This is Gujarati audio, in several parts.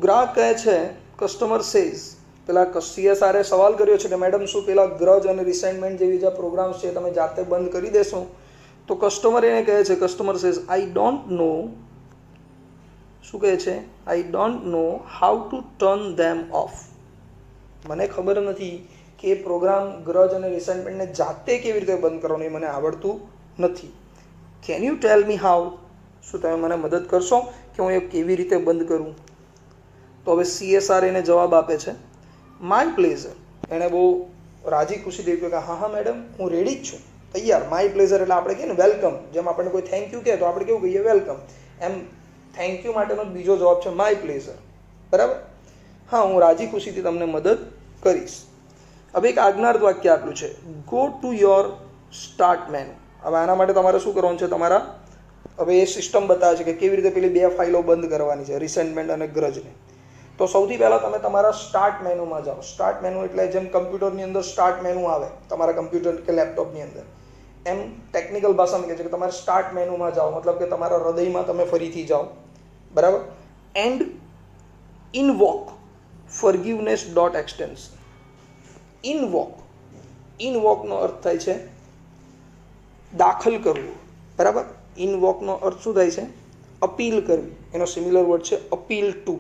ગ્રાહક કહે છે, કસ્ટમર સેઝ, પેલા CSR સવાલ કર્યો છે કે મેડમ શું પેલા ગ્રજ અને રિસેન્ટમેન્ટ જેવી જે પ્રોગ્રામ્સ છે તમે જાતે બંધ કરી દેશો? તો કસ્ટમર એને કહે છે, customer says I don't know, શું કહે છે, I don't know how to turn them of. મને ખબર નથી કે એ પ્રોગ્રામ ગ્રજ અને રિસેન્ટમેન્ટને જાતે કેવી રીતે બંધ કરવાનો, એ મને આવડતું નથી. Can you tell me how? શું તમે મને મદદ કરશો કે હું એ કેવી રીતે બંધ કરું? તો હવે CSR એને જવાબ આપે છે, માય પ્લેઝર. એણે બહુ રાજી ખુશીથી કહ્યું કે હા હા મેડમ, હું રેડી જ છું, તૈયાર. માય પ્લેઝર એટલે આપણે કહીએ ને વેલકમ, જેમ આપણને કોઈ થેન્ક યુ કહે તો આપણે કેવું કહીએ વેલકમ, એમ થેન્ક યુ માટેનો બીજો જવાબ છે માય પ્લેઝર. બરાબર? હા, હું રાજી ખુશીથી તમને મદદ કરીશ. હવે એક આજ્ઞાર્થ વાક્ય આપ્યું છે, go to your start menu. હવે આના માટે તમારે શું કરવાનું છે? તમારા હવે એ સિસ્ટમ બતાવે છે કે કેવી રીતે પેલી 2 ફાઇલો બંધ કરવાની છે, રિસેન્ટમેન્ટ અને ગ્રજને. તો સૌથી પહેલાં તમે તમારા સ્ટાર્ટ મેનુમાં જાઓ. સ્ટાર્ટ મેનુ એટલે જેમ કમ્પ્યુટરની અંદર સ્ટાર્ટ મેનુ આવે તમારા કમ્પ્યુટર કે લેપટોપની અંદર, એમ ટેકનિકલ ભાષામાં કહે છે કે તમારે સ્ટાર્ટ મેનુમાં જાઓ, મતલબ કે તમારા હૃદયમાં તમે ફરીથી જાઓ. બરાબર? And invoke forgiveness.extension. ઇનવોકનો અર્થ થાય છે દાખલ કરવું. બરાબર? ઇનવોકનો અર્થ શું થાય છે? અપીલ કરવી. એનો સિમિલર વર્ડ છે અપીલ ટુ.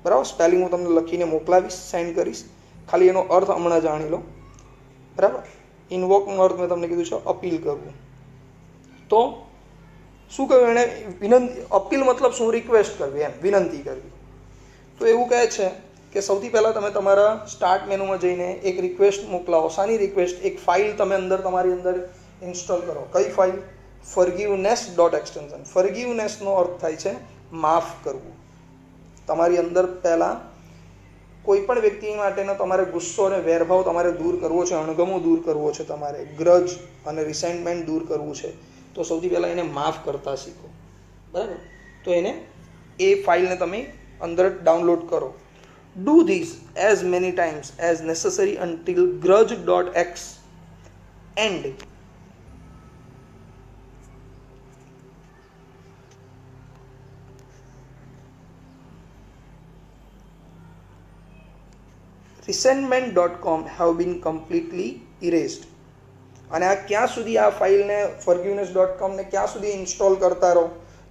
બરાબર? સ્પેલિંગ હું તમને લખીને મોકલાવીશ, સેન્ડ કરીશ. ખાલી એનો અર્થ હમણાં જાણી લો. બરાબર? ઇનવોકનો અર્થ મેં તમને કીધું છે અપીલ કરવું. તો શું કહ્યું એણે? વિનંતી. અપીલ મતલબ શું? રિક્વેસ્ટ કરવી, એમ વિનંતી કરવી. તો એવું કહે છે કે સૌથી પહેલાં તમે તમારા સ્ટાર્ટ મેનુમાં જઈને એક રિક્વેસ્ટ મોકલાવો. શાની રિક્વેસ્ટ? એક ફાઇલ તમે તમારી અંદર ઇન્સ્ટોલ કરો. કઈ ફાઇલ? forgiveness.extension. ફોરગીવનેસનો અર્થ થાય છે માફ કરવું. તમારી અંદર પહેલાં કોઈ પણ વ્યક્તિ માટેનો તમારે ગુસ્સો અને વેરભાવ તમારે દૂર કરવો છે, અણગમો દૂર કરવો છે, તમારે ગ્રજ અને રિસેન્ટમેન્ટ દૂર કરવું છે, તો સૌથી પહેલાં એને માફ કરતા શીખો. બરાબર? તો એને એ ફાઇલને તમે અંદર ડાઉનલોડ કરો. Do this as many times as necessary until grudge.x and resentment.com have been completely erased. અને આ ક્યાં સુધી આ ફાઇલને forgiveness.com ને ક્યાં સુધી ઇન્સ્ટોલ કરતા રહો?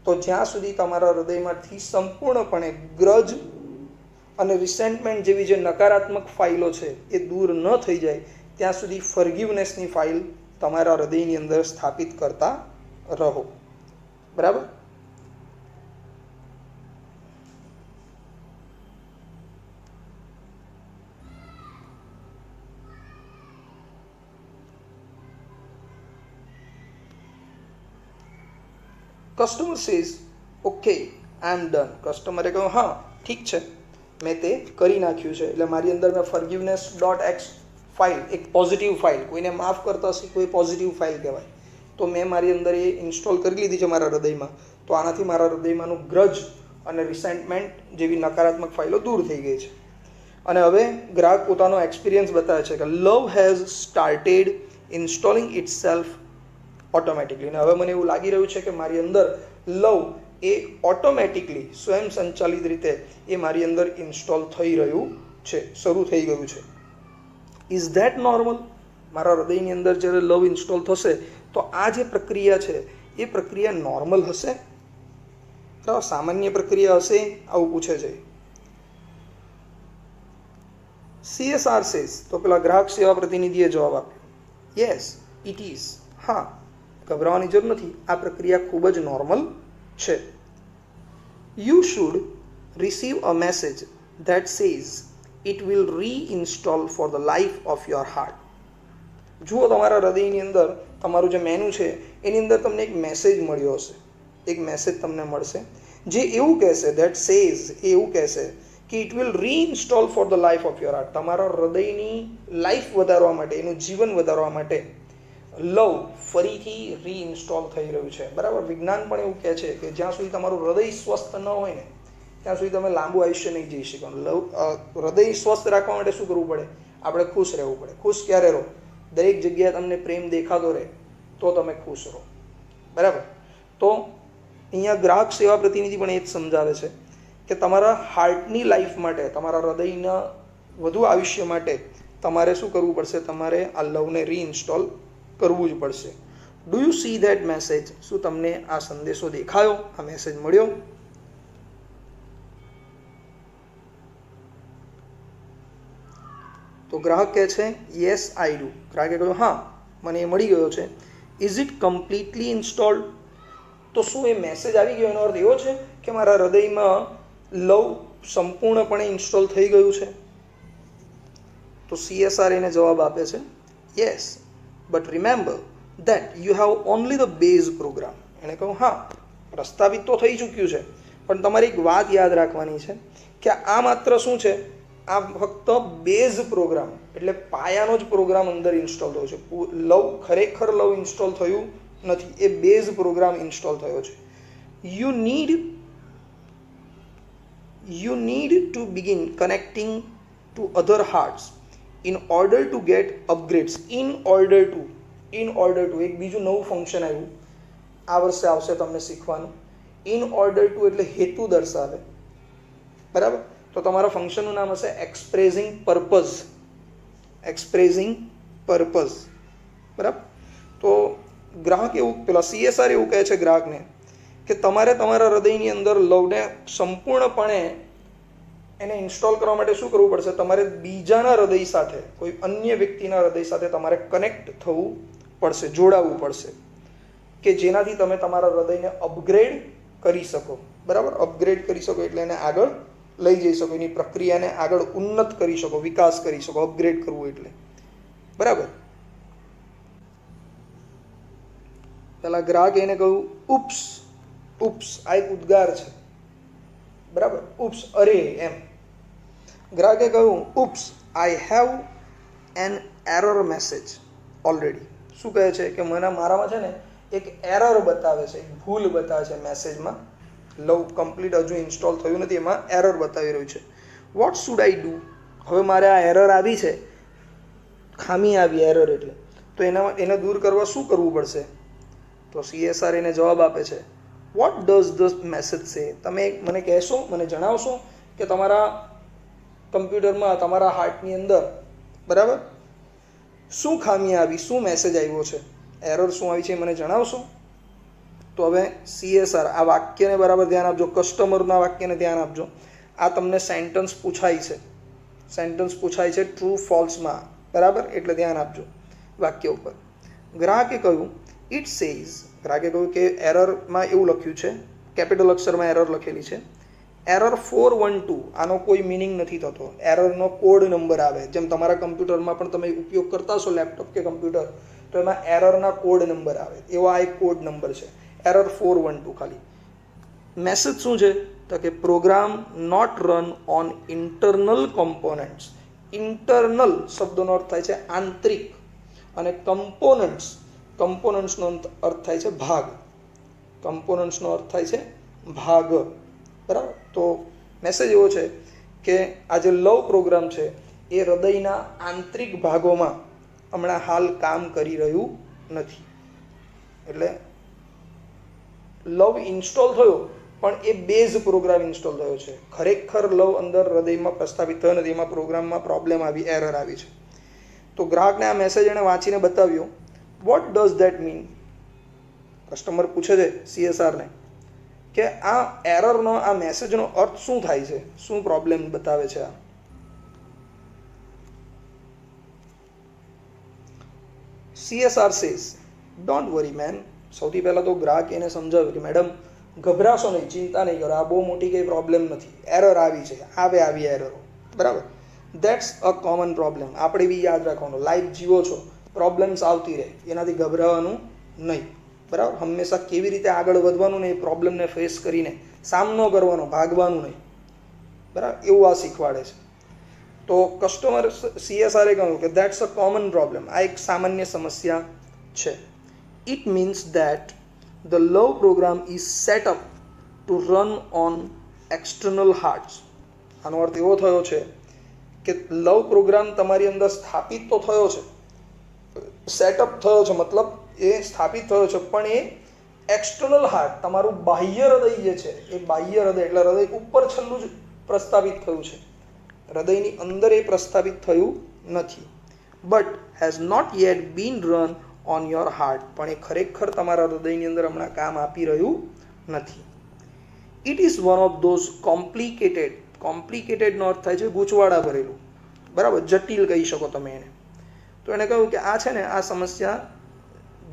તો જ્યાં સુધી તમારા હૃદયમાંથી સંપૂર્ણપણે ગ્રજ અને રિસેન્ટમેન્ટ જેવી જે નકારાત્મક ફાઇલો છે એ દૂર ન થઈ જાય ત્યાં સુધી ફોરગીવનેસની ફાઇલ તમારા હૃદયની અંદર સ્થાપિત કરતા રહો. બરાબર? Customer says okay I am done. કસ્ટમરે કહ્યું હા ઠીક છે, મેં તે કરી નાખ્યું છે. એટલે મારી અંદર મેં forgiveness.x ફાઇલ, એક પોઝિટિવ ફાઇલ, કોઈને માફ કરતા શીખવું એ પોઝિટિવ ફાઇલ કહેવાય. તો મેં મારી અંદર એ ઇન્સ્ટોલ કરી લીધી છે મારા હૃદયમાં. તો આનાથી મારા હૃદયમાંનું ગ્રજ અને રિસેન્ટમેન્ટ જેવી નકારાત્મક ફાઇલો દૂર થઈ ગઈ છે. અને હવે ગ્રાહક પોતાનો એક્સપિરિયન્સ બતાવે છે કે love has started installing itself automatically. અને હવે મને એવું લાગી રહ્યું છે કે મારી અંદર લવ એ ઓટોમેટિકલી સ્વયં સંચાલિત રીતે એ મારી અંદર ઇન્સ્ટોલ થઈ રહ્યું છે, શરૂ થઈ ગયું છે. Is that normal? મારા હૃદયની અંદર જ્યારે લવ ઇન્સ્ટોલ થશે તો આ જે પ્રક્રિયા છે એ પ્રક્રિયા નોર્મલ હશે? બરાબર? સામાન્ય પ્રક્રિયા હશે? આવું પૂછે છે. CSR સેઝ, તો પેલા ગ્રાહક સેવા પ્રતિનિધિએ જવાબ આપ્યો, યસ ઇટ ઇઝ. હા, ગભરાવાની જરૂર નથી, આ પ્રક્રિયા ખૂબ જ નોર્મલ છે. You should receive a message that says it will reinstall for the life of your heart. જુઓ, તમારા હૃદયની અંદર તમારું જે મેનુ છે એની અંદર તમને એક મેસેજ મળ્યો હશે, એક મેસેજ તમને મળશે જે એવું કહેશે, ધેટ સેઝ એવું કહેશે કે it will reinstall for the life of your heart. તમારા હૃદયની લાઈફ વધારવા માટે, એનું જીવન વધારવા માટે લવ ફરીથી રીઇન્સ્ટોલ થઈ રહ્યું છે. બરાબર? વિજ્ઞાન પણ એવું કહે છે કે જ્યાં સુધી તમારું હૃદય સ્વસ્થ ન હોય ને ત્યાં સુધી તમે લાંબુ આયુષ્ય નહીં જઈ શકો. હૃદય સ્વસ્થ રાખવા માટે શું કરવું પડે? આપણે ખુશ રહેવું પડે. ખુશ ક્યારે રહો? દરેક જગ્યાએ તમને પ્રેમ દેખાતો રહે તો તમે ખુશ રહો. બરાબર? તો અહીંયા ગ્રાહક સેવા પ્રતિનિધિ પણ એ જ સમજાવે છે કે તમારા હાર્ટની લાઈફ માટે, તમારા હૃદયના વધુ આયુષ્ય માટે તમારે શું કરવું પડશે? તમારે આ લવને રીઇન્સ્ટોલ કરવું જ પડશે. Do you C that message? શું તમને આ સંદેશો દેખાયો? આ મેસેજ મળ્યો? તો ગ્રાહક કહે છે યસ આઈ ડુ. ગ્રાહકે કહ્યું હા, મને એ મળી ગયો છે. Is it completely installed? તો શું એ મેસેજ આવી ગયો? એનો અર્થ એવો છે કે મારા હૃદયમાં લવ સંપૂર્ણપણે ઇન્સ્ટોલ થઈ ગયું છે? તો CSR એને જવાબ આપે છે yes, but remember that you have only the base program. એણે કહ્યું હા, પ્રસ્તાવિત તો થઈ ચૂક્યું છે, પણ તમારે એક વાત યાદ રાખવાની છે કે આ માત્ર શું છે? આ ફક્ત બેઝ પ્રોગ્રામ, એટલે પાયાનો જ પ્રોગ્રામ અંદર ઇન્સ્ટોલ થયો છે. લવ ખરેખર લવ ઇન્સ્ટોલ થયું નથી, એ બેઝ પ્રોગ્રામ ઇન્સ્ટોલ થયો છે. You need to begin connecting to other hearts in order to gate અપગ્રેડ્સ. In order to એક બીજું નવું ફંક્શન આવ્યું, આ વર્ષે આવશે તમને શીખવાનું. ઇન ઓર્ડર ટુ એટલે હેતુ દર્શાવે, બરાબર? તો તમારા ફંક્શનનું નામ હશે એક્સપ્રેસિંગ પર્પઝ. બરાબર? તો ગ્રાહક એવું, પેલા CSR એવું કહે છે ગ્રાહકને કે તમારે તમારા હૃદયની અંદર લવને સંપૂર્ણપણે એને ઇન્સ્ટોલ કરવા માટે શું કરવું પડશે? તમારે બીજાના હૃદય સાથે, કોઈ અન્ય વ્યક્તિના હૃદય સાથે તમારે કનેક્ટ થવું પડશે, જોડાવવું પડશે, કે જેનાથી તમે તમારા હૃદયને અપગ્રેડ કરી શકો. બરાબર? અપગ્રેડ કરી શકો એટલે એને આગળ લઈ જઈ શકો, એની પ્રક્રિયાને આગળ ઉન્નત કરી શકો, વિકાસ કરી શકો. અપગ્રેડ કરવું એટલે, બરાબર? પેલા ગ્રાહક એને કહ્યું ઉપ્સ. આ એક ઉદ્ગાર છે, બરાબર? ઉપ્સ, અરે, એમ. ગ્રાહકે કહ્યું oops, I have an error message already. શું કહે છે કે મારામાં છે ને એક એરર બતાવે છે, એક ભૂલ બતાવે છે મેસેજમાં. લવ કમ્પ્લીટ હજુ ઇન્સ્ટોલ થયું નથી, એમાં એરર બતાવી રહ્યું છે. What should I do? હવે મારે આ એરર આવી છે, ખામી આવી, એરર એટલે, તો એને દૂર કરવા શું કરવું પડશે? તો CSR એને જવાબ આપે છે વોટ ડઝ ધ મેસેજ સે? તમે મને કહેશો, મને જણાવશો કે તમારા કમ્પ્યુટરમાં, તમારા હાર્ટની અંદર, બરાબર, શું ખામી આવી, શું મેસેજ આવ્યો છે, એરર શું આવી છે, મને જણાવશો? તો હવે CSR, આ વાક્યને બરાબર ધ્યાન આપજો, કસ્ટમરના વાક્યને ધ્યાન આપજો. આ તમને સેન્ટન્સ પૂછાય છે ટ્રુ ફોલ્સમાં, બરાબર? એટલે ધ્યાન આપજો વાક્ય ઉપર. ગ્રાહકે કહ્યું ઇટ સેઝ. ગ્રાહકે કહ્યું કે એરરમાં એવું લખ્યું છે, કેપિટલ અક્ષરમાં એરર લખેલી છે, એરર 412. આનો કોઈ મિનિંગ નથી થતો, એરરનો કોડ નંબર આવે. જેમ તમારા કમ્પ્યુટરમાં પણ તમે ઉપયોગ કરતા હશો, લેપટોપ કે કમ્પ્યુટર, તો એમાં એરરના કોડ નંબર આવે, એવો આ એક કોડ નંબર છે, એરર 412 ખાલી. મેસેજ શું છે? તો કે program not run on internal components. Internal શબ્દનો અર્થ થાય છે આંતરિક, અને કમ્પોનન્ટ્સનો અર્થ થાય છે ભાગ. બરાબર? તો મેસેજ એવો છે કે આ જે લવ પ્રોગ્રામ છે એ હૃદયના આંતરિક ભાગોમાં હમણાં હાલ કામ કરી રહ્યું નથી. એટલે લવ ઇન્સ્ટોલ થયો, પણ એ બેઝ પ્રોગ્રામ ઇન્સ્ટોલ થયો છે. ખરેખર લવ અંદર હૃદયમાં પ્રસ્થાપિત થયો નથી, એમાં પ્રોગ્રામમાં પ્રોબ્લેમ આવી, એરર આવી છે. તો ગ્રાહકને આ મેસેજ એણે વાંચીને બતાવ્યો. What does that mean? Customer પૂછે છે CSRને કે આ એરરનો, આ મેસેજનો અર્થ શું થાય છે, શું પ્રોબ્લેમ બતાવે છે આ? CSR says don't worry man. સૌથી પહેલાં તો ગ્રાહક એને સમજાવ્યું કે મેડમ ગભરાશો નહીં, ચિંતા નહીં કરો, આ બહુ મોટી કંઈ પ્રોબ્લેમ નથી, એરર આવી છે, આવી એરરો, બરાબર? That's a common problem. આપણે બી યાદ રાખવાનું, લાઈફ જીવો છો, પ્રોબ્લેમ્સ આવતી રહે, એનાથી ગભરાવાનું નહીં, બરાબર? હંમેશા કેવી રીતે આગળ વધવાનું નહીં, પ્રોબ્લેમને ફેસ કરીને સામનો કરવાનો, ભાગવાનું નહીં, બરાબર? એવું આ શીખવાડે છે. તો કસ્ટમર CSRએ કહ્યું કે દેટ્સ અ કોમન પ્રોબ્લેમ. આ એક સામાન્ય સમસ્યા છે. It means that the love program is set up to run on external hearts. આનો અર્થ એવો થયો છે કે લવ પ્રોગ્રામ તમારી અંદર સ્થાપિત તો થયો છે, સેટઅપ થયો છે, મતલબ એ સ્થાપિત થયો છે, પણ એ एक्सटर्नल हार्ट तमारू बाह्य हृदय जे छे ए बाह्य हृदय એટલે હૃદય ઉપર છેલ્લું જ પ્રસ્થાપિત થયું છે, હૃદયની અંદર એ પ્રસ્થાપિત થયું નથી. But has not yet been run on your heart, પણ એ ખરેખર તમારા હૃદયની અંદર હમણાં કામ આપી રહ્યું નથી. It is one of those complicated, કોમ્પ્લિકેટેડનો અર્થ થાય છે ગૂંચવાડા ભરેલું, બરાબર, જટિલ કહી શકો તમે એને. તો એણે કહ્યું કે આ છે ને આ સમસ્યા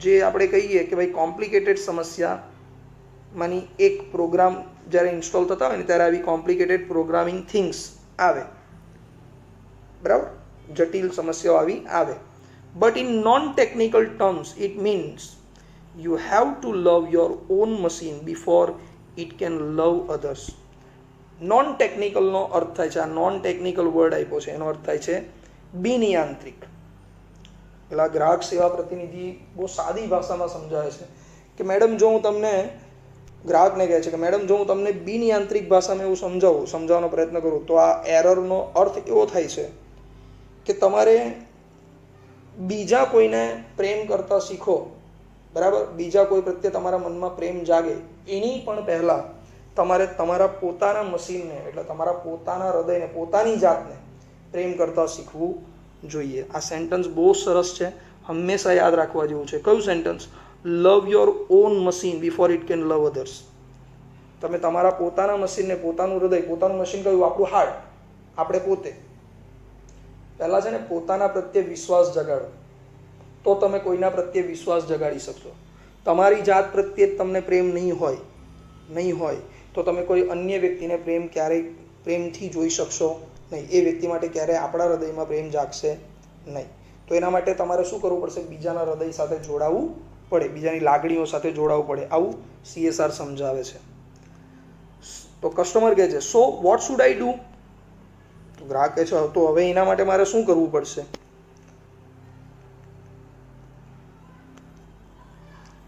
જે આપણે કહીએ કે ભાઈ કોમ્પ્લિકેટેડ સમસ્યામાંની એક પ્રોગ્રામ જ્યારે ઇન્સ્ટોલ થતા હોય ને ત્યારે આવી કોમ્પ્લિકેટેડ પ્રોગ્રામિંગ થિંગ્સ આવે, બરાબર, જટિલ સમસ્યાઓ આવી આવે. But in non technical terms it means you have to love your own machine before it can love others. Non ટેકનિકલનો અર્થ થાય છે, આ નોન ટેકનિકલ વર્ડ આપ્યો છે એનો અર્થ થાય છે બિનયાંત્રિક. પેલા ગ્રાહક સેવા પ્રતિનિધિ બહુ સાદી ભાષામાં સમજાવે છે કે મેડમ જો હું તમને, ગ્રાહકને કહે છે કે મેડમ જો હું તમને બિનયાંત્રિક ભાષામાં એવું સમજાવવાનો પ્રયત્ન કરું તો આ એરરનો અર્થ એવો થાય છે કે તમારે બીજા કોઈને પ્રેમ કરતા શીખો, બરાબર, બીજા કોઈ પ્રત્યે તમારા મનમાં પ્રેમ જાગે એની પણ પહેલાં તમારે તમારા પોતાના મશીનને એટલે તમારા પોતાના હૃદયને, પોતાની જાતને પ્રેમ કરતા શીખવું જોઈએ. આ સેન્ટન્સ બહુ સરસ છે, હંમેશા યાદ રાખવા જેવું છે. કયું sentence? Love your own machine before it can love others. તમે તમારા પોતાના મશીનને, પોતાનું હૃદય, પોતાનું મશીન કયું? આપણું હાર્ટ, આપણે પોતે પહેલાં છે ને પોતાના પ્રત્યે વિશ્વાસ જગાડો, તો તમે કોઈના પ્રત્યે વિશ્વાસ જગાડી શકશો. તમારી જાત પ્રત્યે જ તમને પ્રેમ નહીં હોય તો તમે કોઈ અન્ય વ્યક્તિને ક્યારેય પ્રેમથી જોઈ શકશો નહીં. એ વ્યક્તિ માટે ક્યારેય આપણા હૃદયમાં પ્રેમ જાગશે નહીં. તો એના માટે તમારે શું કરવું પડશે? બીજાના હૃદય સાથે જોડાવવું પડે, બીજાની લાગણીઓ સાથે જોડાવવું પડે. આવું CSR સમજાવે છે. તો કસ્ટમર કહે છે so what should I do? તો ગ્રાહક કહે છે તો હવે એના માટે મારે શું કરવું પડશે?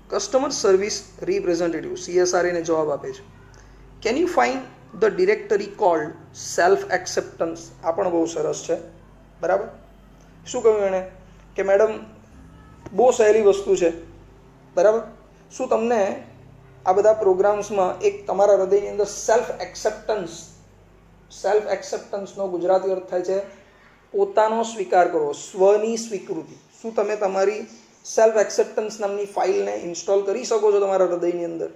કસ્ટમર સર્વિસ રિપ્રેઝેન્ટેટિવ CSR એને જવાબ આપે છે, can you find the directory cold self acceptance. આ પણ બહુ સરસ છે, બરાબર. શું કહ્યું એણે કે મેડમ બહુ સહેલી વસ્તુ છે, બરાબર. શું તમને આ બધા પ્રોગ્રામ્સમાં એક તમારા હૃદયની અંદર સેલ્ફ એક્સેપ્ટન્સનો ગુજરાતી અર્થ થાય છે પોતાનો સ્વીકાર કરવો, સ્વની સ્વીકૃતિ. શું તમે તમારી સેલ્ફ એક્સેપ્ટન્સ નામની ફાઇલને ઇન્સ્ટોલ કરી શકો છો તમારા હૃદયની અંદર?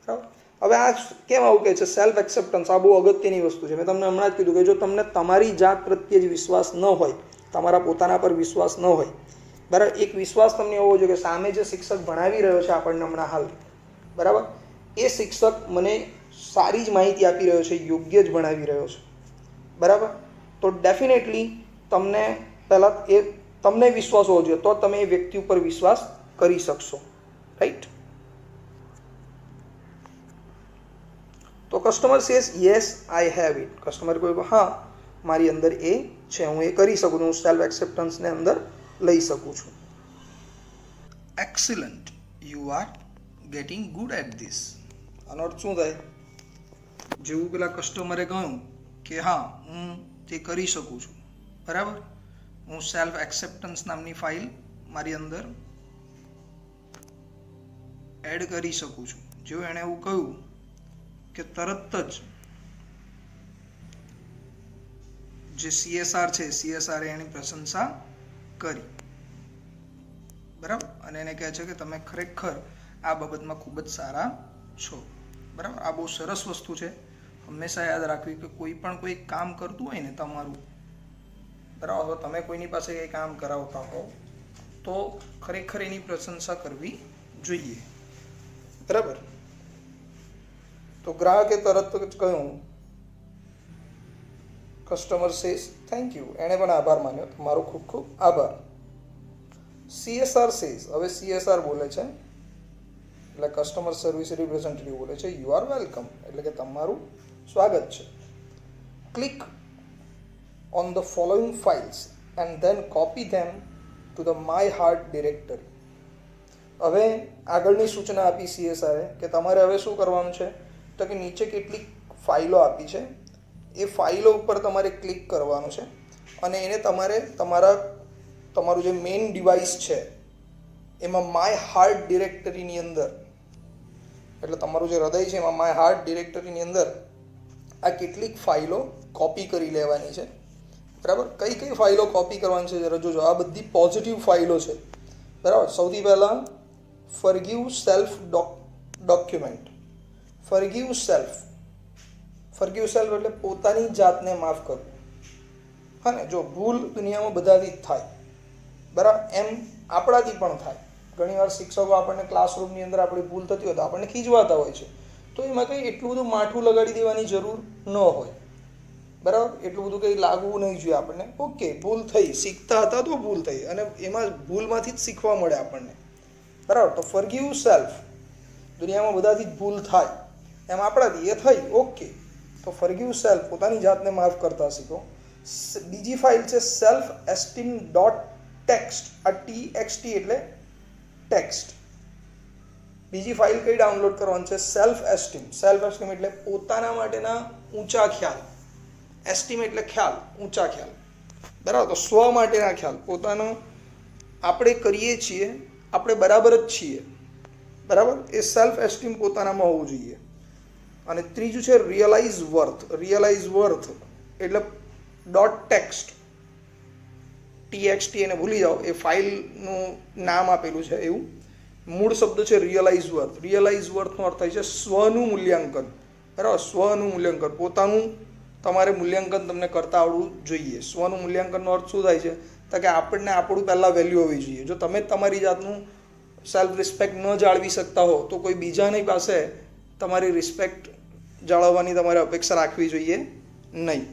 બરાબર. હવે આ કેમ આવું કહે છે સેલ્ફ એક્સેપ્ટન્સ? આ બહુ અગત્યની વસ્તુ છે. મેં તમને હમણાં જ કીધું કે જો તમને તમારી જાત પ્રત્યે જ વિશ્વાસ ન હોય, તમારા પોતાના પર વિશ્વાસ ન હોય, બરાબર, એક વિશ્વાસ તમને હોવો જોઈએ કે સામે જે શિક્ષક ભણાવી રહ્યો છે આપણને હમણાં હાલ, બરાબર, એ શિક્ષક મને સારી જ માહિતી આપી રહ્યો છે, યોગ્ય જ ભણાવી રહ્યો છે, બરાબર. તો ડેફિનેટલી તમને પહેલાં તમને વિશ્વાસ હોવો જોઈએ, તો તમે એ વ્યક્તિ ઉપર વિશ્વાસ કરી શકશો, રાઈટ. તો customer says yes I have it. Customer કહ્યું હા મારી અંદર એ છે, હું એ કરી શકું છું, હું સેલ્ફ એક્સેપ્ટન્સને અંદર લઈ શકું છું. Excellent, you are getting good at this. આનો અર્થ શું થાય? જેવું પેલા કસ્ટમરે કહ્યું કે હા હું તે કરી શકું છું, બરાબર, હું સેલ્ફ એક્સેપ્ટન્સ નામની ફાઇલ મારી અંદર એડ કરી શકું છું. જેવું એણે એવું કહ્યું કે તરત જ જે CSR છે CSR એની પ્રશંસા કરી, બરાબર, અને એને કહે છે કે તમે ખરેખર આ બાબતમાં ખૂબ જ સારા છો, બરાબર. આ બહુ સરસ વસ્તુ છે, હંમેશા યાદ રાખવી કે કોઈ કામ કરતું હોય ને તમારું, બરાબર, તમે કોઈની પાસે કંઈ કામ કરાવતા હો તો ખરેખર એની પ્રશંસા કરવી જોઈએ, બરાબર. તો ગ્રાહકે તરત જ કહ્યું, કસ્ટમર સેઝ થેન્ક યુ. એણે પણ આભાર માન્યો, તમારો ખૂબ ખૂબ આભાર. CSR સેઝ, હવે CSR બોલે છે એટલે કસ્ટમર સર્વિસ રિપ્રેઝેન્ટેટિવ બોલે છે યુ આર વેલકમ, એટલે કે તમારું સ્વાગત છે. Click on the following files and then copy them to the my heart directory. હવે આગળની સૂચના આપી CSR કે તમારે હવે શું કરવાનું છે તો કે નીચે કેટલીક ફાઇલો આપી છે, એ ફાઇલો ઉપર તમારે ક્લિક કરવાનું છે અને એને તમારે તમારું જે મેઇન ડિવાઇસ છે એમાં માય હાર્ટ ડિરેક્ટરીની અંદર એટલે તમારું જે હૃદય છે એમાં માય હાર્ટ ડિરેક્ટરીની અંદર આ કેટલીક ફાઇલો કોપી કરી લેવાની છે, બરાબર. કઈ કઈ ફાઇલો કોપી કરવાની છે જરા જોજો. આ બધી પોઝિટિવ ફાઇલો છે, બરાબર. સૌથી પહેલાં forgive self document. Forgive self એટલે પોતાની જાતને માફ કરવું. હા ને, જો ભૂલ દુનિયામાં બધાથી જ થાય, બરાબર. એમ આપણાથી પણ થાય. ઘણીવાર શિક્ષકો આપણને ક્લાસરૂમની અંદર આપણી ભૂલ થતી હોય તો આપણને ખીજવાતા હોય છે, તો એમાં કંઈ એટલું બધું માઠું લગાડી દેવાની જરૂર ન હોય, બરાબર. એટલું બધું કંઈ લાગવું નહીં જોઈએ આપણને. ઓકે, ભૂલ થઈ, શીખતા હતા તો ભૂલ થઈ, અને એમાં ભૂલમાંથી જ શીખવા મળે આપણને, બરાબર. તો ફરગીવ સેલ્ફ, દુનિયામાં બધાથી જ ભૂલ થાય, એમ આપણાથી એ થઈ, ઓકે. તો ફરગીવ સેલ્ફ, પોતાની જાતને માફ કરતા શીખો. બીજી ફાઇલ છે સેલ્ફ એસ્ટીમ .ટેક્સ્ટ. આ TXT એટલે ટેક્સ્ટ. બીજી ફાઇલ કઈ ડાઉનલોડ કરવાની છે? Self esteem. સેલ્ફ એસ્ટીમ એટલે પોતાના માટેના ઊંચા ખ્યાલ. એસ્ટીમ એટલે ખ્યાલ, ઊંચા ખ્યાલ, બરાબર. તો સ્વ માટેના ખ્યાલ, પોતાનો આપણે કરીએ છીએ, આપણે બરાબર જ છીએ, બરાબર. એ સેલ્ફ એસ્ટીમ પોતાનામાં હોવું જોઈએ. અને ત્રીજું છે રિયલાઇઝ વર્થ. રિયલાઇઝ વર્થ એટલે .ટેક્સ્ટ. TXT એને ભૂલી જાઓ, એ ફાઇલનું નામ આપેલું છે એવું. મૂળ શબ્દ છે રિયલાઇઝ વર્થ. રિયલાઇઝ વર્થનો અર્થ થાય છે સ્વનું મૂલ્યાંકન, બરાબર. સ્વનું મૂલ્યાંકન, પોતાનું તમારે મૂલ્યાંકન તમને કરતા આવડવું જોઈએ. સ્વનું મૂલ્યાંકનનો અર્થ શું થાય છે? તો કે આપણને આપણું પહેલાં વેલ્યુ હોવી જોઈએ. જો તમે તમારી જાતનું સેલ્ફ રિસ્પેક્ટ ન જાળવી શકતા હો તો કોઈ બીજાની પાસે તમારી રિસ્પેક્ટ જાળવવાની તમારે અપેક્ષા રાખવી જોઈએ નહીં.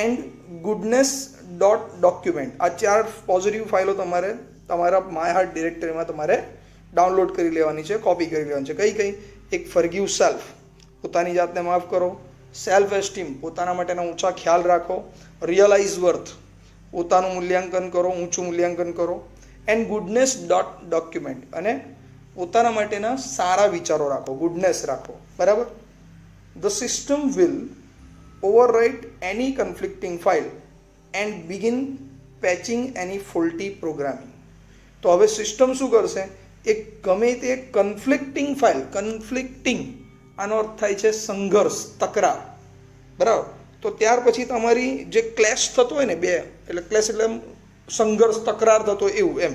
And goodness .document. આ 4 પોઝિટિવ ફાઇલો તમારે તમારા માય હાર્ટ ડિરેક્ટરીમાં તમારે ડાઉનલોડ કરી લેવાની છે, કોપી કરી લેવાની છે. કઈ કઈ? એક ફરગીવ સેલ્ફ, પોતાની જાતને માફ કરો. સેલ્ફ એસ્ટીમ, પોતાના માટેના ઊંચા ખ્યાલ રાખો. રિયલાઇઝ વર્થ, પોતાનું મૂલ્યાંકન કરો, ઊંચું મૂલ્યાંકન કરો. એન્ડ ગુડનેસ .ડોક્યુમેન્ટ, અને પોતાના માટેના સારા વિચારો રાખો, ગુડનેસ રાખો, બરાબર. The system will overwrite any conflicting file and begin patching any faulty programming. તો હવે સિસ્ટમ શું કરશે? એક ગમે તે કન્ફ્લિક્ટિંગ ફાઇલ, કન્ફ્લિક્ટિંગ આનો અર્થ થાય છે સંઘર્ષ, તકરાર, બરાબર. તો ત્યાર પછી તમારી જે ક્લેશ થતો હોય ને, બે એટલે ક્લેશ એટલે સંઘર્ષ, તકરાર થતો એવું એમ.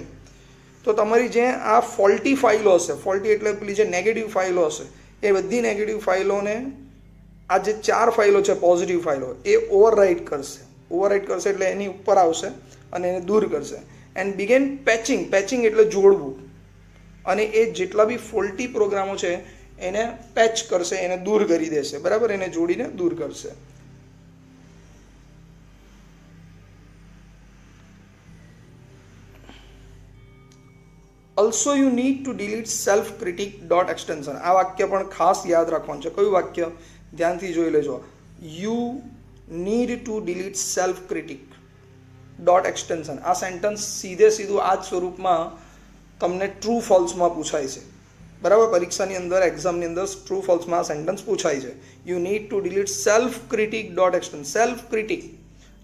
તો તમારી જે આ ફોલ્ટી ફાઇલો હશે, ફોલ્ટી એટલે પેલી જે નેગેટિવ ફાઇલો હશે, એ બધી નેગેટિવ ફાઇલોને આ જે 4 ફાઇલો છે પોઝિટિવ ફાઇલો, એ ઓવરરાઇટ કરશે. ઓવરરાઇટ કરશે એટલે એની ઉપર આવશે અને એને દૂર કરશે. And began patching. પેચિંગ એટલે જોડવું, અને એ જેટલા બી ફોલ્ટી પ્રોગ્રામો છે એને પેચ કરશે, એને દૂર કરી દેશે, બરાબર. એને જોડીને દૂર કરશે. Also you need to delete self-critic.extension. આ વાક્ય પણ ખાસ યાદ રાખવાનું છે. કયું વાક્ય? ધ્યાનથી જોઈ લેજો. You need to delete self-critic.extension. આ સેન્ટન્સ સીધું આ જ સ્વરૂપમાં તમને ટ્રુ ફોલ્સમાં પૂછાય છે, બરાબર. પરીક્ષાની અંદર, એક્ઝામની અંદર ટ્રુ ફોલ્સમાં આ સેન્ટન્સ પૂછાય છે. You need to delete self-critic.extension. Self critic,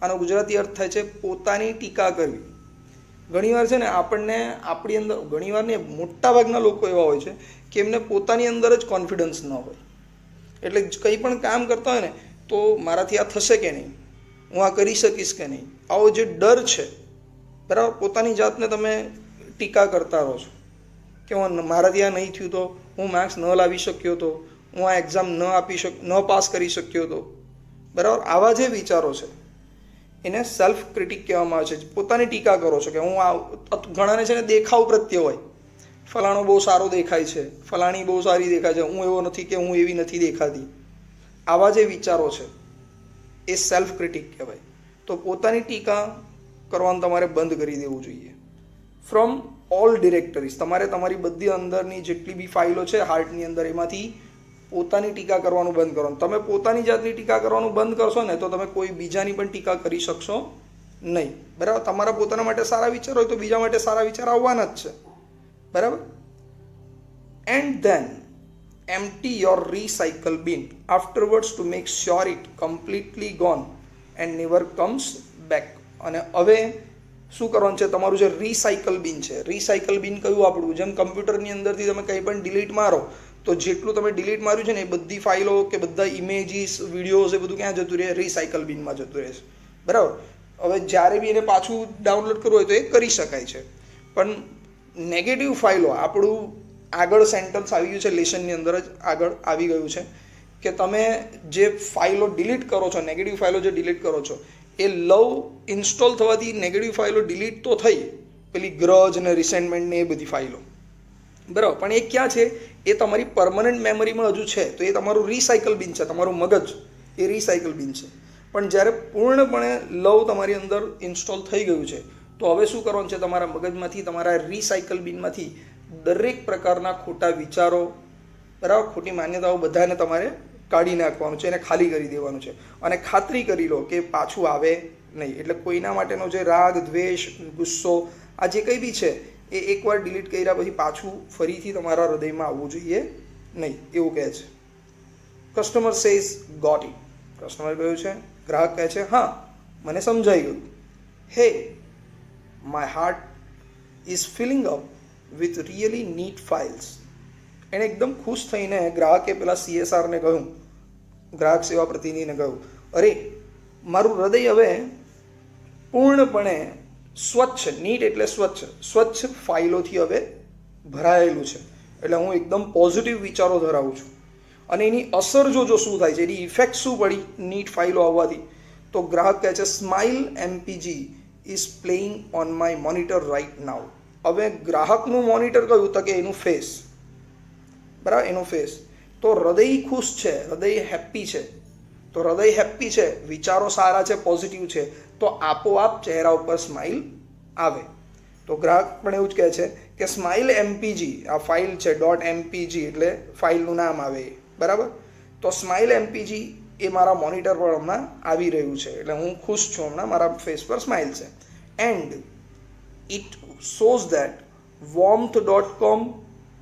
આનો ગુજરાતી અર્થ થાય છે પોતાની ટીકા કરવી. ઘણીવાર છે ને આપણને આપણી અંદર, ઘણીવાર ને મોટાભાગના લોકો એવા હોય છે કે એમને પોતાની અંદર જ કોન્ફિડન્સ ન હોય. એટલે કંઈ પણ કામ કરતા હોય ને તો મારાથી આ થશે કે નહીં, હું આ કરી શકીશ કે નહીં, આવો જે ડર છે, બરાબર. પોતાની જાતને તમે ટીકા કરતા રહો છો કે મારાથી આ નહીં થયું તો, હું માર્ક્સ ન લાવી શક્યો તો, હું આ એક્ઝામ ન પાસ કરી શક્યો તો, બરાબર. આવા જે વિચારો છે એને સેલ્ફ ક્રિટિક કહેવામાં આવે છે. પોતાની ટીકા કરો છો કે હું આ, ઘણાને છે ને દેખાવ પ્રત્યે હોય, ફલાણો બહુ સારો દેખાય છે, ફલાણી બહુ સારી દેખાય છે, હું એવો નથી કે હું એવી નથી દેખાતી. આવા જે વિચારો છે એ સેલ્ફ ક્રિટિક કહેવાય. તો પોતાની ટીકા કરવાનું તમારે બંધ કરી દેવું જોઈએ. ફ્રોમ ઓલ ડિરેક્ટરીઝ, તમારે તમારી બધી અંદરની જેટલી બી ફાઇલો છે હાર્ટની અંદર, એમાંથી પોતાની ટીકા કરવાનું બંધ કરવાનું. તમે પોતાની જાતની ટીકા કરવાનું બંધ કરશો ને તો તમે કોઈ બીજાની પણ ટીકા કરી શકશો નહીં, બરાબર. તમારા પોતાના માટે સારા વિચાર હોય તો બીજા માટે સારા વિચાર આવવાના જ છે, બરાબર. And then empty your recycle bin afterwards to make sure it completely gone and never comes back. અને હવે શું કરવાનું છે? તમારું જે રિસાયકલ બિન છે, રિસાયકલ બિન કયું આપણું, જેમ કમ્પ્યુટરની અંદરથી તમે કંઈ પણ ડિલીટ મારો તો જેટલું તમે ડિલીટ માર્યું છે ને એ બધી ફાઇલો કે બધા ઇમેજીસ વિડીયોઝ એ બધું ક્યાં જતું રહે? રિસાયકલ બિનમાં જતું રહેશે, બરાબર. હવે જ્યારે બી એને પાછું ડાઉનલોડ કરવું હોય તો એ કરી શકાય છે. પણ નેગેટિવ ફાઇલો, આપણું આગળ સેન્ટેન્સ આવી ગયું છે લેસનની અંદર જ આગળ આવી ગયું છે કે તમે જે ફાઇલો ડિલીટ કરો છો, નેગેટિવ ફાઇલો જે ડિલીટ કરો છો, એ લવ ઇન્સ્ટોલ થવાથી નેગેટિવ ફાઇલો ડિલીટ તો થઈ, પેલી ગ્રજ ને રિસેન્ટમેન્ટ ને એ બધી ફાઇલો, બરાબર. પણ એ ક્યાં છે? એ તમારી પરમનન્ટ મેમરીમાં હજુ છે, તો એ તમારું રિસાયકલ બિન છે, તમારું મગજ એ રિસાયકલ બિન છે. પણ જ્યારે પૂર્ણપણે લવ તમારી અંદર ઇન્સ્ટોલ થઈ ગયું છે તો હવે શું કરવાનું છે? તમારા મગજમાંથી, તમારા રિસાયકલ બિનમાંથી દરેક પ્રકારના ખોટા વિચારો, બરાબર, ખોટી માન્યતાઓ બધાને તમારે કાઢી નાખવાનું છે, એને ખાલી કરી દેવાનું છે. અને ખાતરી કરી લો કે પાછું આવે નહીં. એટલે કોઈના માટેનો જે રાગ, દ્વેષ, ગુસ્સો, આ જે કંઈ બી છે એ એકવાર ડિલીટ કર્યા પછી પાછું ફરીથી તમારા હૃદયમાં આવવું જોઈએ નહીં, એવું કહે છે. Customer says got it. Customer કહ્યું છે, ગ્રાહક કહે છે, હા મને સમજાઈ ગયું. Hey, my heart is filling up with really neat files. એણે એકદમ ખુશ થઈને ગ્રાહકે પેલા CSRને કહ્યું, ગ્રાહક સેવા પ્રતિનિધિને કહ્યું, અરે મારું હૃદય હવે પૂર્ણપણે સ્વચ્છ, નીટ એટલે સ્વચ્છ ફાઇલોથી હવે ભરાયેલું છે. એટલે હું એકદમ પોઝિટિવ વિચારો ધરાવું છું. અને એની અસર જો શું થાય છે, એની ઇફેક્ટ શું પડી નીટ ફાઇલો આવવાથી, તો ગ્રાહક કહે છે, smile MPG is playing on my monitor right now. હવે ગ્રાહકનું મોનિટર કયું? તો કે એનું ફેસ, બરાબર, એનું ફેસ. તો હૃદય ખુશ છે, હૃદય હેપ્પી છે. તો હૃદય હેપ્પી છે, વિચારો સારા છે, પોઝિટિવ છે, તો આપોઆપ ચહેરા ઉપર સ્માઇલ આવે. તો ગ્રાહક પણ એવું જ કહે છે કે સ્માઇલ MPG, આ ફાઇલ છે .mpg એટલે ફાઇલનું નામ આવે, બરાબર. તો સ્માઇલ MPG એ મારા મોનિટર પર હમણાં આવી રહ્યું છે, એટલે હું ખુશ છું, હમણાં મારા ફેસ પર સ્માઇલ છે. And it shows that warmth.com,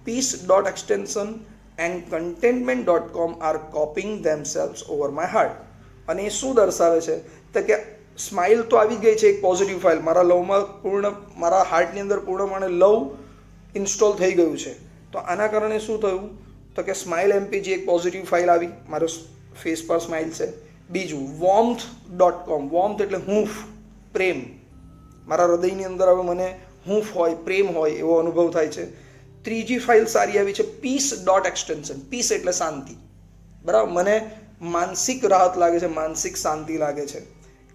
peace.extension and contentment.com are copying themselves over my heart. અને એ શું દર્શાવે છે? તો કે સ્માઇલ તો આવી ગઈ છે, એક પોઝિટિવ ફાઇલ મારા લવમાં મારા હાર્ટની અંદર પૂર્ણપણે લવ ઇન્સ્ટોલ થઈ ગયું છે. તો આના કારણે શું થયું? તો કે સ્માઇલ MPG એક પોઝિટિવ ફાઇલ આવી, મારો ફેસ પર સ્માઇલ છે. બીજું warmth.com, વોર્મથ એટલે હૂંફ, પ્રેમ. મારા હૃદયની અંદર હવે મને હૂંફ હોય, પ્રેમ હોય એવો અનુભવ થાય છે. ત્રીજી ફાઇલ સારી આવી છે peace.extension, પીસ એટલે શાંતિ, બરાબર, મને માનસિક રાહત લાગે છે, માનસિક શાંતિ લાગે છે.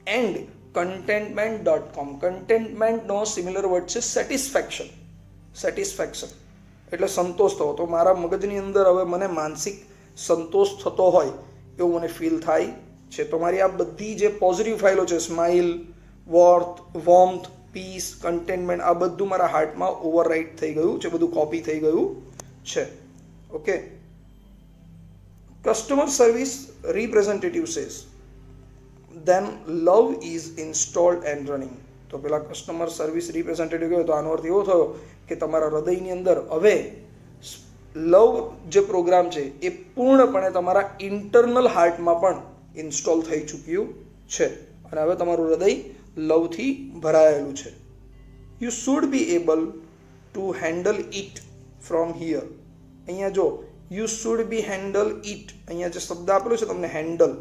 એન્ડ contentment.com, કન્ટેન્ટમેન્ટનો સિમિલર વર્ડ છે સેટિસ્ફેક્શન, સેટિસ્ફેક્શન એટલે સંતોષ થવો. તો મારા મગજની અંદર હવે મને માનસિક સંતોષ થતો હોય એવું મને ફીલ થાય છે. તો મારી આ બધી જે પોઝિટિવ ફાઇલો છે, સ્માઇલ, વોર્મથ, પીસ, કન્ટેન્ટમેન્ટ, આ બધું મારા હાર્ટમાં ઓવરરાઇટ થઈ ગયું છે, બધું કોપી થઈ ગયું છે. Okay. Customer service representative says then love is installed and running. તો પેલા કસ્ટમર સર્વિસ રિપ્રેઝેન્ટેટિવ કહ્યું તો આનો અર્થ એવો થયો કે તમારા હૃદયની અંદર હવે લવ જે પ્રોગ્રામ છે એ પૂર્ણપણે તમારા ઇન્ટરનલ હાર્ટમાં પણ ઇન્સ્ટોલ થઈ ચૂક્યું છે અને હવે તમારું હૃદય લવથી ભરાયેલું છે. You should be able to handle it from here. અહીંયા જો you should be handle it, અહીંયા જે શબ્દ આપેલો છે તમને હેન્ડલ,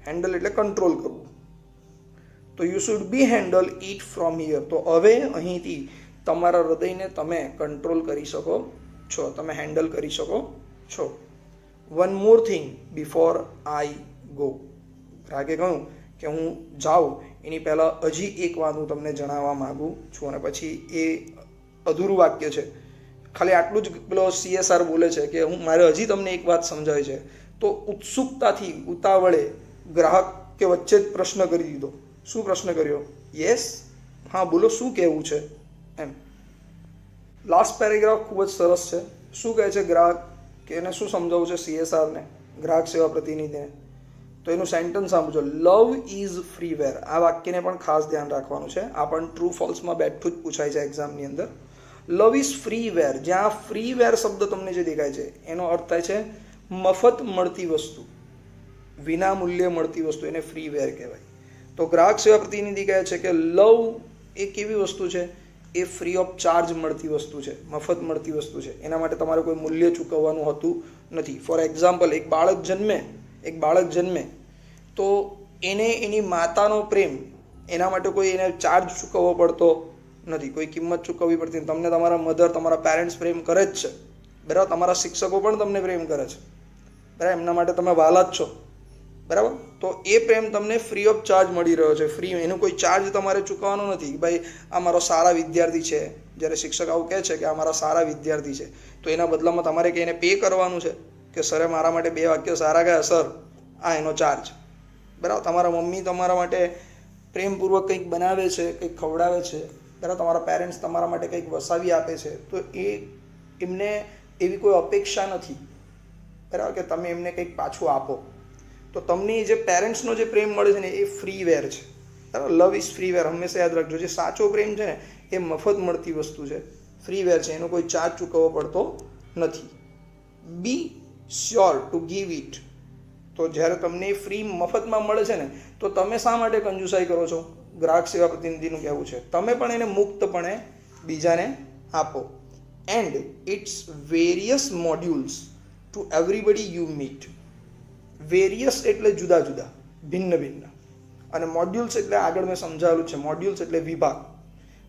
હેન્ડલ એટલે કંટ્રોલ કરવું. તો you should be handle it from here. તો હવે અહીંથી તમારા હૃદયને તમે કંટ્રોલ કરી શકો છો, તમે હેન્ડલ કરી શકો છો. One more thing before I go. ગ્રાહકે કહ્યું કે હું જાઉં એની પહેલાં હજી એક વાત હું તમને જણાવવા માગું છું. અને પછી એ અધૂરું વાક્ય છે, ખાલી આટલું જ પેલો CSR બોલે છે કે મારે હજી તમને એક વાત સમજાવી છે. તો ઉત્સુકતાથી ઉતાવળે ગ્રાહકે વચ્ચે જ પ્રશ્ન કરી દીધો. શું પ્રશ્ન કર્યો? યસ, હા બોલો, શું કહેવું છે એમ. લાસ્ટ પેરેગ્રાફ ખૂબ જ સરસ છે. શું કહે છે ગ્રાહક, કે એને શું સમજાવવું છે CSRને, ગ્રાહક સેવા પ્રતિનિધિને? તો એનું સેન્ટન્સ સમજો, લવ ઇઝ ફ્રીવેર. આ વાક્યને પણ ખાસ ધ્યાન રાખવાનું છે, આ પણ ટ્રુ ફોલ્સમાં બેઠું જ પૂછાય છે એક્ઝામની અંદર. Love is freeware. જ્યાં ફ્રીવેર શબ્દ તમને જે દેખાય છે એનો અર્થ થાય છે મફત મળતી વસ્તુ, વિના મૂલ્યે મળતી વસ્તુ, એને ફ્રીવેર કહેવાય. તો ગ્રાહક સેવા પ્રતિનિધિ કહે છે કે લવ એ કેવી વસ્તુ છે એ ફ્રી ઓફ ચાર્જ મળતી વસ્તુ છે, મફત મળતી વસ્તુ છે. એના માટે તમારે કોઈ મૂલ્ય ચૂકવવાનું હોતું નથી. ફોર એક્ઝામ્પલ, એક બાળક જન્મે તો એને એની માતાનો પ્રેમ, એના માટે કોઈ એને ચાર્જ ચૂકવવો પડતો નથી, કોઈ કિંમત ચૂકવવી પડતી. તમને તમારા મધર, તમારા પેરેન્ટ્સ પ્રેમ કરે જ છે, બરાબર. તમારા શિક્ષકો પણ તમને પ્રેમ કરે છે, બરાબર. એમના માટે તમે વાલા જ છો, બરાબર. તો એ પ્રેમ તમને ફ્રી ઓફ ચાર્જ મળી રહ્યો છે, ફ્રી. એનું કોઈ ચાર્જ તમારે ચૂકવવાનો નથી. ભાઈ આ મારો સારા વિદ્યાર્થી છે, જ્યારે શિક્ષક આવું કહે છે કે આ મારા સારા વિદ્યાર્થી છે, તો એના બદલામાં તમારે કે એને પે કરવાનું છે કે સરે મારા માટે 2 વાક્ય સારા ગયા સર, આ એનો ચાર્જ, બરાબર. તમારા મમ્મી તમારા માટે પ્રેમપૂર્વક કંઈક બનાવે છે, કંઈક ખવડાવે છે, બરાબર. તમારા પેરેન્ટ્સ તમારા માટે કંઈક વસાવી આપે છે, તો એમને એવી કોઈ અપેક્ષા નથી, બરાબર, કે તમે એમને કંઈક પાછું આપો. તો તમને જે પેરેન્ટ્સનો જે પ્રેમ મળે છે ને એ ફ્રી વેર છે, બરાબર. લવ ઇઝ ફ્રી વેર, હંમેશા યાદ રાખજો. જે સાચો પ્રેમ છે ને એ મફત મળતી વસ્તુ છે, ફ્રી વેર છે, એનો કોઈ ચાર્જ ચૂકવવો પડતો નથી. બી શ્યોર ટુ ગીવ ઇટ. તો જ્યારે તમને ફ્રી મફતમાં મળે છે ને તો તમે શા માટે કંજુસાઈ કરો છો? ગ્રાહક સેવા પ્રતિનિધિનું કહેવું છે તમે પણ એને મુક્તપણે બીજાને આપો. And its various modules to everybody you meet. Various એટલે જુદા જુદા, ભિન્ન ભિન્ન, અને મોડ્યુલ્સ એટલે આગળ મેં સમજાવેલું છે, મોડ્યુલ્સ એટલે વિભાગ.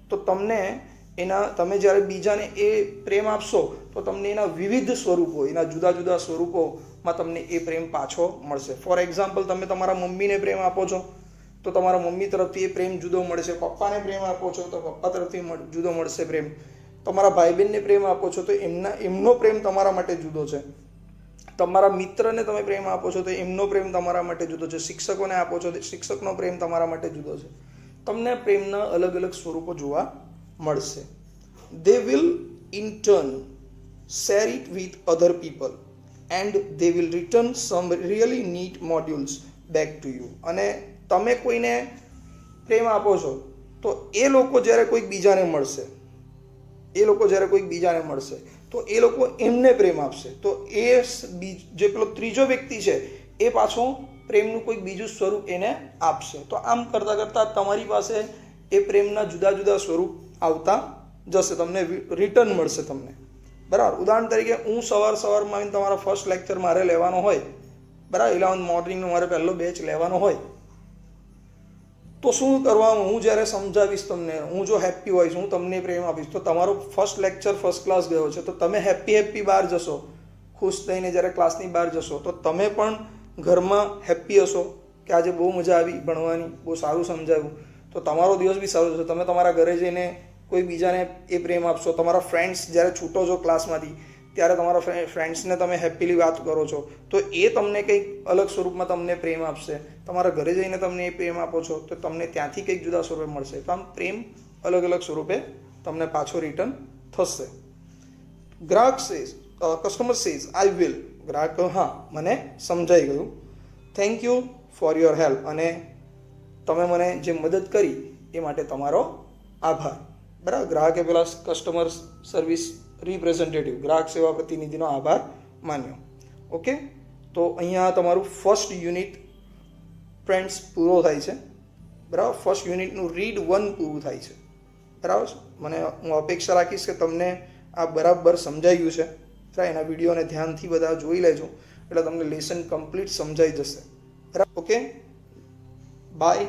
તો તમે જ્યારે બીજાને એ પ્રેમ આપશો તો તમને એના વિવિધ સ્વરૂપો, એના જુદા જુદા સ્વરૂપોમાં તમને એ પ્રેમ પાછો મળશે. ફોર એક્ઝામ્પલ, તમે તમારા મમ્મીને પ્રેમ આપો છો તો તમારા મમ્મી તરફથી એ પ્રેમ જુદો મળશે. પપ્પાને પ્રેમ આપો છો તો પપ્પા તરફથી જુદો મળશે પ્રેમ. તમારા ભાઈ બહેનને પ્રેમ આપો છો તો એમનો પ્રેમ તમારા માટે જુદો છે. તમારા મિત્રને તમે પ્રેમ આપો છો તો એમનો પ્રેમ તમારા માટે જુદો છે. શિક્ષકોને આપો છો તો શિક્ષકનો પ્રેમ તમારા માટે જુદો છે. તમને પ્રેમના અલગ અલગ સ્વરૂપો જોવા મળશે. They will in turn share it with other people and they will return some really neat modules back to you. અને તમે કોઈને પ્રેમ આપો છો તો એ લોકો જ્યારે કોઈક બીજાને મળશે તો એ લોકો એમને પ્રેમ આપશે. તો એ જે પેલો ત્રીજો વ્યક્તિ છે એ પાછો પ્રેમનું કોઈક બીજું સ્વરૂપ એને આપશે. તો આમ કરતાં કરતાં તમારી પાસે એ પ્રેમના જુદા જુદા સ્વરૂપ આવતા જશે, તમને રિટર્ન મળશે તમને, બરાબર. ઉદાહરણ તરીકે હું સવારમાં આવીને તમારા ફર્સ્ટ લેક્ચર મારે લેવાનો હોય, બરાબર, 11 મોર્નિંગનો મારે પહેલો બેચ લેવાનો હોય, તો શું કરવાનું? હું જ્યારે સમજાવીશ તમને, હું જો હેપ્પી હોઈશ, હું તમને પ્રેમ આપીશ, તો તમારો ફર્સ્ટ લેક્ચર ફર્સ્ટ ક્લાસ ગયો છે, તો તમે હેપ્પી બહાર જશો, ખુશ થઈને જ્યારે ક્લાસની બહાર જશો તો તમે પણ ઘરમાં હેપ્પી હશો કે આજે બહુ મજા આવી ભણવાની, બહુ સારું સમજાવ્યું, તો તમારો દિવસ બી સારો જશે. તમે તમારા ઘરે જઈને કોઈ બીજાને એ પ્રેમ આપશો. તમારા ફ્રેન્ડ્સ જ્યારે છૂટો છો ક્લાસમાંથી ત્યારે તમારા ફ્રેન્ડ્સને તમે હેપીલી વાત કરો છો તો એ તમને કંઈક અલગ સ્વરૂપમાં તમને પ્રેમ આપશે. તમારા ઘરે જઈને તમને એ પ્રેમ આપો છો તો તમને ત્યાંથી કંઈક જુદા સ્વરૂપે મળશે. તો આમ પ્રેમ અલગ અલગ સ્વરૂપે તમને પાછો રિટર્ન થશે. Customer says I will. ગ્રાહક હા, મને સમજાઈ ગયું. Thank you for your help. અને તમે મને જે મદદ કરી એ માટે તમારો આભાર, બરાબર. ગ્રાહકે પેલા કસ્ટમર સર્વિસ રિપ્રેઝેન્ટેટિવ, ગ્રાહક સેવા પ્રતિનિધિનો આભાર માન્યો. ઓકે, તો અહીંયા તમારું ફર્સ્ટ યુનિટ ફ્રેન્ડ્સ પૂરો થાય છે, બરાબર. ફર્સ્ટ યુનિટનું રીડ 1 પૂરું થાય છે, બરાબર. હું અપેક્ષા રાખીશ કે તમને આ બરાબર સમજાઈ ગયું છે. એના વિડીયોને ધ્યાનથી બધા જોઈ લેજો એટલે તમને લેસન કમ્પ્લીટ સમજાઈ જશે, બરાબર. Okay, by.